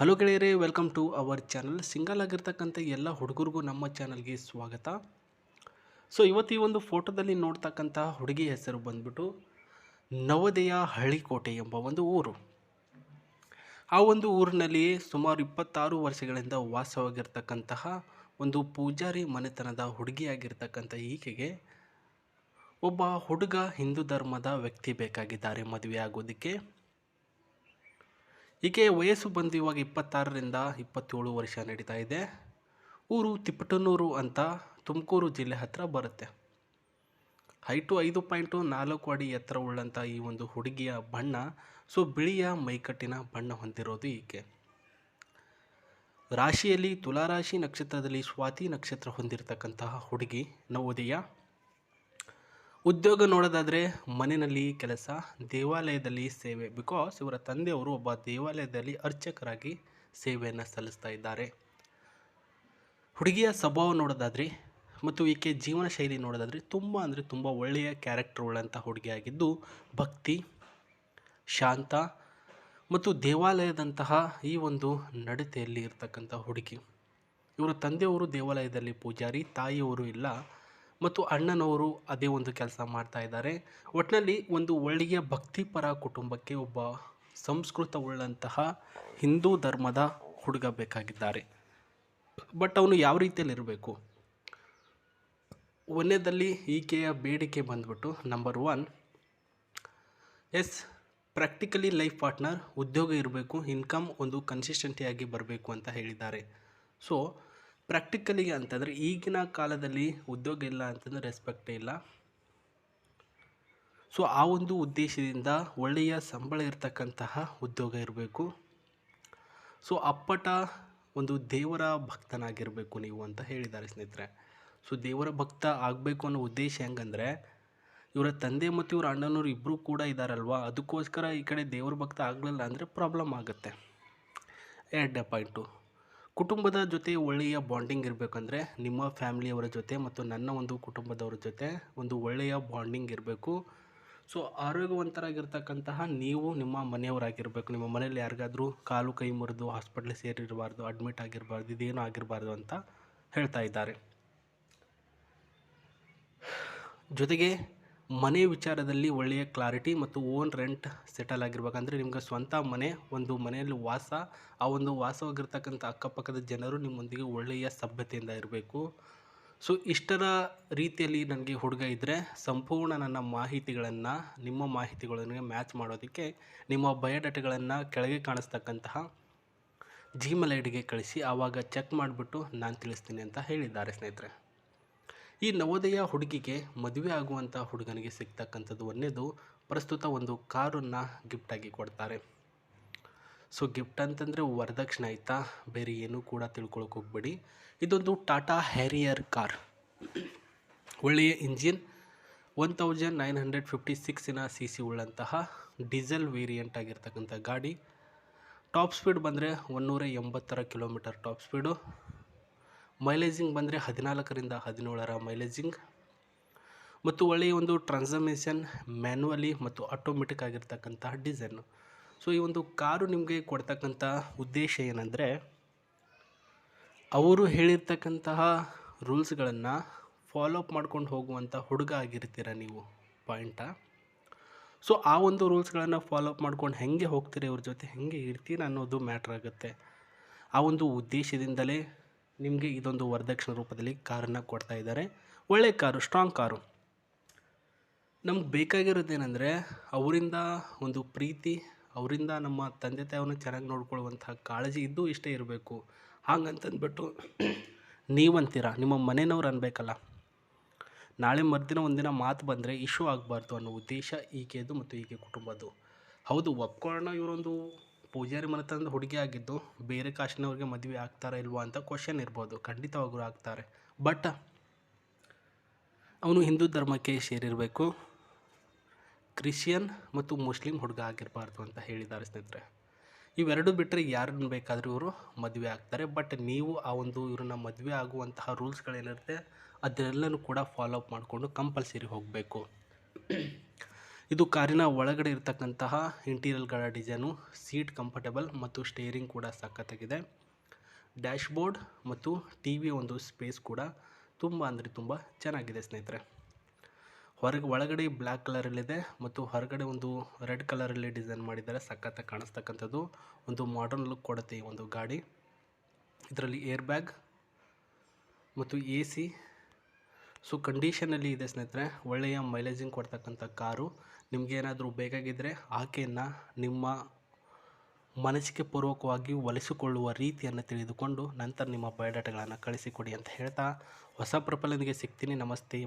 Hello ಗೆಳೆಯರೇ, welcome to our channel. Single ಆಗಿರ್ತಕ್ಕಂಥ ಎಲ್ಲ ಹುಡುಗರಿಗೂ ನಮ್ಮ ಚಾನಲ್ಗೆ ಸ್ವಾಗತ. ಸೊ ಇವತ್ತು ಈ ಒಂದು ಫೋಟೋದಲ್ಲಿ ನೋಡ್ತಕ್ಕಂಥ ಹುಡುಗಿ ಹೆಸರು ಬಂದ್ಬಿಟ್ಟು ನವೋದಯ ಹಳ್ಳಿಕೋಟೆ ಎಂಬ ಒಂದು ಊರು. ಆ ಒಂದು ಊರಿನಲ್ಲಿ ಸುಮಾರು 26 ವರ್ಷಗಳಿಂದ ವಾಸವಾಗಿರ್ತಕ್ಕಂತಹ ಒಂದು ಪೂಜಾರಿ ಮನೆತನದ ಹುಡುಗಿಯಾಗಿರ್ತಕ್ಕಂಥ ಈಕೆಗೆ ಒಬ್ಬ ಹುಡುಗ ಹಿಂದೂ ಧರ್ಮದ ವ್ಯಕ್ತಿ ಬೇಕಾಗಿದ್ದಾರೆ ಮದುವೆ ಆಗೋದಕ್ಕೆ. ಈಕೆ ವಯಸ್ಸು ಬಂದು ಇವಾಗ 26ರಿಂದ 27 ವರ್ಷ ನಡೀತಾ ಇದೆ. ಊರು ತಿಪಟೂರು ಅಂತ ತುಮಕೂರು ಜಿಲ್ಲೆ ಹತ್ತಿರ ಬರುತ್ತೆ. ಹೈಟು 5.4 ಅಡಿ ಎತ್ತರವುಳ್ಳಂಥ ಈ ಒಂದು ಹುಡುಗಿಯ ಬಣ್ಣ ಬಿಳಿಯ ಮೈಕಟ್ಟಿನ ಬಣ್ಣ ಹೊಂದಿರೋದು ಈಕೆ. ರಾಶಿಯಲ್ಲಿ ತುಲಾರಾಶಿ, ನಕ್ಷತ್ರದಲ್ಲಿ ಸ್ವಾತಿ ನಕ್ಷತ್ರ ಹೊಂದಿರತಕ್ಕಂತಹ ಹುಡುಗಿ ನವೋದಯ. ಉದ್ಯೋಗ ನೋಡೋದಾದರೆ ಮನೆಯಲ್ಲಿ ಕೆಲಸ, ದೇವಾಲಯದಲ್ಲಿ ಸೇವೆ. ಬಿಕಾಸ್ ಇವರ ತಂದೆಯವರು ಒಬ್ಬ ದೇವಾಲಯದಲ್ಲಿ ಅರ್ಚಕರಾಗಿ ಸೇವೆಯನ್ನು ಸಲ್ಲಿಸ್ತಾ ಇದ್ದಾರೆ. ಹುಡುಗಿಯ ಸ್ವಭಾವ ನೋಡೋದಾದರೆ ಮತ್ತು ಈಕೆ ಜೀವನ ಶೈಲಿ ನೋಡೋದಾದರೆ ತುಂಬ ಒಳ್ಳೆಯ ಕ್ಯಾರೆಕ್ಟರ್ ಉಳ್ಳಂಥ ಹುಡುಗಿಯಾಗಿದ್ದು, ಭಕ್ತಿ, ಶಾಂತ ಮತ್ತು ದೇವಾಲಯದಂತಹ ಈ ಒಂದು ನಡತೆಯಲ್ಲಿ ಇರ್ತಕ್ಕಂಥ ಹುಡುಗಿ. ಇವರ ತಂದೆಯವರು ದೇವಾಲಯದಲ್ಲಿ ಪೂಜಾರಿ, ತಾಯಿಯವರು ಇಲ್ಲ ಮತ್ತು ಅಣ್ಣನವರು ಅದೇ ಒಂದು ಕೆಲಸ ಮಾಡ್ತಾ ಇದ್ದಾರೆ. ಒಟ್ಟಿನಲ್ಲಿ ಒಂದು ಒಳ್ಳೆಯ ಭಕ್ತಿಪರ ಕುಟುಂಬಕ್ಕೆ ಒಬ್ಬ ಸಂಸ್ಕೃತವುಳ್ಳಂತಹ ಹಿಂದೂ ಧರ್ಮದ ಹುಡುಗ ಬೇಕಾಗಿದ್ದಾರೆ. ಬಟ್ ಅವನು ಯಾವ ರೀತಿಯಲ್ಲಿರಬೇಕು? ಒಂದನೇದಲ್ಲಿ ಈಕೆಯ ಬೇಡಿಕೆ ಬಂದ್ಬಿಟ್ಟು ನಂಬರ್ 1, ಪ್ರಾಕ್ಟಿಕಲಿ ಲೈಫ್ ಪಾರ್ಟ್ನರ್, ಉದ್ಯೋಗ ಇರಬೇಕು, ಇನ್ಕಮ್ ಒಂದು ಕನ್ಸಿಸ್ಟೆಂಟಿಯಾಗಿ ಬರಬೇಕು ಅಂತ ಹೇಳಿದ್ದಾರೆ. ಸೊ ಪ್ರಾಕ್ಟಿಕಲಿಗೆ ಅಂತಂದರೆ ಈಗಿನ ಕಾಲದಲ್ಲಿ ಉದ್ಯೋಗ ಇಲ್ಲ ಅಂತಂದರೆ ರೆಸ್ಪೆಕ್ಟೇ ಇಲ್ಲ. ಸೊ ಆ ಒಂದು ಉದ್ದೇಶದಿಂದ ಒಳ್ಳೆಯ ಸಂಬಳ ಇರತಕ್ಕಂತಹ ಉದ್ಯೋಗ ಇರಬೇಕು. ಸೊ ಅಪ್ಪಟ ಒಂದು ದೇವರ ಭಕ್ತನಾಗಿರಬೇಕು ನೀವು ಅಂತ ಹೇಳಿದ್ದಾರೆ ಸ್ನೇಹಿತರೆ. ಸೊ ದೇವರ ಭಕ್ತ ಆಗಬೇಕು ಅನ್ನೋ ಉದ್ದೇಶ ಹೆಂಗಂದರೆ, ಇವರ ತಂದೆ ಮತ್ತು ಇವರ ಅಣ್ಣನವರು ಇಬ್ಬರು ಕೂಡ ಇದ್ದಾರಲ್ವ, ಅದಕ್ಕೋಸ್ಕರ ಈ ಕಡೆ ದೇವರ ಭಕ್ತ ಆಗಲಿಲ್ಲ ಅಂದರೆ ಪ್ರಾಬ್ಲಮ್ ಆಗುತ್ತೆ. 2ನೇ ಪಾಯಿಂಟು, ಕುಟುಂಬದ ಜೊತೆ ಒಳ್ಳೆಯ ಬಾಂಡಿಂಗ್ ಇರಬೇಕಂದ್ರೆ ನಿಮ್ಮ ಫ್ಯಾಮಿಲಿಯವರ ಜೊತೆ ಮತ್ತು ನನ್ನ ಒಂದು ಕುಟುಂಬದವ್ರ ಜೊತೆ ಒಂದು ಒಳ್ಳೆಯ ಬಾಂಡಿಂಗ್ ಇರಬೇಕು. ಸೊ ಆರೋಗ್ಯವಂತರಾಗಿರ್ತಕ್ಕಂತಹ ನೀವು ನಿಮ್ಮ ಮನೆಯವರಾಗಿರಬೇಕು. ನಿಮ್ಮ ಮನೆಯಲ್ಲಿ ಯಾರಿಗಾದರೂ ಕಾಲು ಕೈ ಮುರಿದು ಹಾಸ್ಪಿಟ್ಲಿಗೆ ಸೇರಿರಬಾರ್ದು, ಅಡ್ಮಿಟ್ ಆಗಿರಬಾರ್ದು, ಇದೇನೂ ಆಗಿರಬಾರ್ದು ಅಂತ ಹೇಳ್ತಾ ಇದ್ದಾರೆ. ಜೊತೆಗೆ ಮನೆ ವಿಚಾರದಲ್ಲಿ ಒಳ್ಳೆಯ ಕ್ಲಾರಿಟಿ ಮತ್ತು ಓನ್ ರೆಂಟ್ ಸೆಟಲ್ ಆಗಿರ್ಬೇಕಂದ್ರೆ ನಿಮ್ಗೆ ಸ್ವಂತ ಮನೆ, ಒಂದು ಮನೆಯಲ್ಲಿ ವಾಸ, ಆ ಒಂದು ವಾಸವಾಗಿರ್ತಕ್ಕಂಥ ಅಕ್ಕಪಕ್ಕದ ಜನರು ನಿಮ್ಮೊಂದಿಗೆ ಒಳ್ಳೆಯ ಸಭ್ಯತೆಯಿಂದ ಇರಬೇಕು. ಸೊ ಇಷ್ಟರ ರೀತಿಯಲ್ಲಿ ನನಗೆ ಹುಡುಗ ಇದ್ದರೆ ಸಂಪೂರ್ಣ ನನ್ನ ಮಾಹಿತಿಗಳನ್ನು ನಿಮ್ಮ ಮಾಹಿತಿಗಳೊಂದಿಗೆ ಮ್ಯಾಚ್ ಮಾಡೋದಕ್ಕೆ ನಿಮ್ಮ ಬಯೋಡಾಟಾಗಳನ್ನು ಕೆಳಗೆ ಕಾಣಿಸ್ತಕ್ಕಂತಹ ಜಿಮೇಲ್ ಐಡಿಗೆ ಕಳಿಸಿ, ಆವಾಗ ಚೆಕ್ ಮಾಡಿಬಿಟ್ಟು ನಾನು ತಿಳಿಸ್ತೀನಿ ಅಂತ ಹೇಳಿದ್ದಾರೆ ಸ್ನೇಹಿತರೆ. ಈ ನವೋದಯ ಹುಡುಗಿಗೆ ಮದುವೆ ಆಗುವಂಥ ಹುಡುಗನಿಗೆ ಸಿಗ್ತಕ್ಕಂಥದ್ದು ಒಂದೇದು, ಪ್ರಸ್ತುತ ಒಂದು ಕಾರನ್ನು ಗಿಫ್ಟಾಗಿ ಕೊಡ್ತಾರೆ. ಸೊ ಗಿಫ್ಟ್ ಅಂತಂದರೆ ವರದಕ್ಷಿಣೆ ಆಯಿತಾ, ಬೇರೆ ಏನೂ ಕೂಡ ತಿಳ್ಕೊಳಕ್ಕೆ ಹೋಗಬೇಡಿ. ಇದೊಂದು ಟಾಟಾ ಹ್ಯಾರಿಯರ್ ಕಾರ್, ಒಳ್ಳೆಯ ಇಂಜಿನ್, 1956 CC ಉಳ್ಳಂತಹ ಡೀಸೆಲ್ ವೇರಿಯಂಟ್ ಆಗಿರ್ತಕ್ಕಂಥ ಗಾಡಿ. ಟಾಪ್ ಸ್ಪೀಡ್ ಬಂದರೆ 180 ಕಿಲೋಮೀಟರ್ ಟಾಪ್ ಸ್ಪೀಡು. ಮೈಲೇಜಿಂಗ್ ಬಂದರೆ 14ರಿಂದ 17 ಮೈಲೇಜಿಂಗ್ ಮತ್ತು ಒಳ್ಳೆಯ ಒಂದು ಟ್ರಾನ್ಸ್ಮಿಷನ್, ಮ್ಯಾನ್ಯುವಲಿ ಮತ್ತು ಆಟೋಮೆಟಿಕ್ ಆಗಿರ್ತಕ್ಕಂತಹ ಡಿಸೈನು. ಸೊ ಈ ಒಂದು ಕಾರು ನಿಮಗೆ ಕೊಡ್ತಕ್ಕಂಥ ಉದ್ದೇಶ ಏನಂದರೆ, ಅವರು ಹೇಳಿರ್ತಕ್ಕಂತಹ ರೂಲ್ಸ್ಗಳನ್ನು ಫಾಲೋ ಅಪ್ ಮಾಡ್ಕೊಂಡು ಹೋಗುವಂಥ ಹುಡುಗ ಆಗಿರ್ತೀರ ನೀವು, ಪಾಯಿಂಟಾ. ಸೊ ಆ ಒಂದು ರೂಲ್ಸ್ಗಳನ್ನು ಫಾಲೋ ಅಪ್ ಮಾಡ್ಕೊಂಡು ಹೆಂಗೆ ಹೋಗ್ತೀರಿ, ಅವ್ರ ಜೊತೆ ಹೆಂಗೆ ಇರ್ತೀರ ಅನ್ನೋದು ಮ್ಯಾಟ್ರ್ ಆಗುತ್ತೆ. ಆ ಒಂದು ಉದ್ದೇಶದಿಂದಲೇ ನಿಮಗೆ ಇದೊಂದು ವರದಕ್ಷಿಣೆ ರೂಪದಲ್ಲಿ ಕಾರನ್ನು ಕೊಡ್ತಾ ಇದ್ದಾರೆ. ಒಳ್ಳೆಯ ಕಾರು, ಸ್ಟ್ರಾಂಗ್ ಕಾರು. ನಮ್ಗೆ ಬೇಕಾಗಿರೋದೇನೆಂದರೆ ಅವರಿಂದ ಒಂದು ಪ್ರೀತಿ, ಅವರಿಂದ ನಮ್ಮ ತಂದೆ ತಾಯಿಯನ್ನು ಚೆನ್ನಾಗಿ ನೋಡ್ಕೊಳ್ಳುವಂತಹ ಕಾಳಜಿ ಇದ್ದು ಇಷ್ಟೇ ಇರಬೇಕು. ಹಾಗಂತಂದ್ಬಿಟ್ಟು ನೀವಂತೀರ, ನಿಮ್ಮ ಮನೆಯವ್ರು ಅನ್ಬೇಕಲ್ಲ. ನಾಳೆ ಮರುದಿನ ಒಂದಿನ ಮಾತು ಬಂದರೆ ಇಶ್ಯೂ ಆಗಬಾರ್ದು ಅನ್ನೋ ಉದ್ದೇಶ ಈಕೆದು ಮತ್ತು ಈಕೆ ಕುಟುಂಬದ್ದು. ಹೌದು, ಒಪ್ಕೊಳ್ಳೋಣ, ಇವರೊಂದು ಪೂಜಾರಿ ಮನೆತನದ ಹುಡುಗಿ ಆಗಿದ್ದು ಬೇರೆ ಕಾಸ್ಟಿನವ್ರಿಗೆ ಮದುವೆ ಆಗ್ತಾರಾ ಇಲ್ವಾ ಅಂತ ಕ್ವಶನ್ ಇರ್ಬೋದು. ಖಂಡಿತವಾಗ್ಲೂ ಆಗ್ತಾರೆ. ಬಟ್ ಅವನು ಹಿಂದೂ ಧರ್ಮಕ್ಕೆ ಸೇರಿರಬೇಕು, ಕ್ರಿಶ್ಚಿಯನ್ ಮತ್ತು ಮುಸ್ಲಿಂ ಹುಡುಗ ಆಗಿರಬಾರ್ದು ಅಂತ ಹೇಳಿದ್ದಾರೆ ಸ್ನೇಹಿತರೆ. ಇವೆರಡು ಬಿಟ್ಟರೆ ಯಾರನ್ನು ಬೇಕಾದರೂ ಇವರು ಮದುವೆ ಆಗ್ತಾರೆ. ಬಟ್ ನೀವು ಆ ಒಂದು ಇವ್ರನ್ನ ಮದುವೆ ಆಗುವಂತಹ ರೂಲ್ಸ್ಗಳೇನಿರುತ್ತೆ ಅದನ್ನೆಲ್ಲನೂ ಕೂಡ ಫಾಲೋ ಅಪ್ ಮಾಡಿಕೊಂಡು ಕಂಪಲ್ಸರಿ ಹೋಗಬೇಕು. ಇದು ಕಾರಿನ ಒಳಗಡೆ ಇರತಕ್ಕಂತಹ ಇಂಟೀರಿಯರ್ಗಳ ಡಿಸೈನು, ಸೀಟ್ ಕಂಫರ್ಟಬಲ್ ಮತ್ತು ಸ್ಟೇರಿಂಗ್ ಕೂಡ ಸಖತ್ತಾಗಿದೆ. ಡ್ಯಾಶ್ಬೋರ್ಡ್ ಮತ್ತು ಟಿ ವಿ ಒಂದು ಸ್ಪೇಸ್ ಕೂಡ ತುಂಬ ಅಂದರೆ ತುಂಬ ಚೆನ್ನಾಗಿದೆ ಸ್ನೇಹಿತರೆ. ಒಳಗಡೆ ಬ್ಲ್ಯಾಕ್ ಕಲರಲ್ಲಿದೆ ಮತ್ತು ಹೊರಗಡೆ ಒಂದು ರೆಡ್ ಕಲರಲ್ಲಿ ಡಿಸೈನ್ ಮಾಡಿದ್ದಾರೆ. ಸಖತ್ತಾಗಿ ಕಾಣಿಸ್ತಕ್ಕಂಥದ್ದು, ಒಂದು ಮಾಡರ್ನ್ ಲುಕ್ ಕೊಡುತ್ತೆ ಈ ಒಂದು ಗಾಡಿ. ಇದರಲ್ಲಿ ಏರ್ ಬ್ಯಾಗ್ ಮತ್ತು ಎ ಸಿ ಕಂಡೀಷನಲ್ಲಿ ಇದೆ ಸ್ನೇಹಿತರೆ. ಒಳ್ಳೆಯ ಮೈಲೇಜಿಂಗ್ ಕೊಡ್ತಕ್ಕಂಥ ಕಾರು. ನಿಮಗೇನಾದರೂ ಬೇಕಾಗಿದ್ದರೆ ಆಕೆಯನ್ನು ನಿಮ್ಮ ಮನಸ್ಸಿಗೆ ಪೂರ್ವಕವಾಗಿ ಒಲಿಸಿಕೊಳ್ಳುವ ರೀತಿಯನ್ನು ತಿಳಿದುಕೊಂಡು ನಂತರ ನಿಮ್ಮ ಬಯೋಡಾಟಾಗಳನ್ನು ಕಳಿಸಿಕೊಡಿ ಅಂತ ಹೇಳ್ತಾ ಹೊಸ ಪ್ರೊಫೈಲೊಂದಿಗೆ ಸಿಗ್ತೀನಿ. ನಮಸ್ತೆ.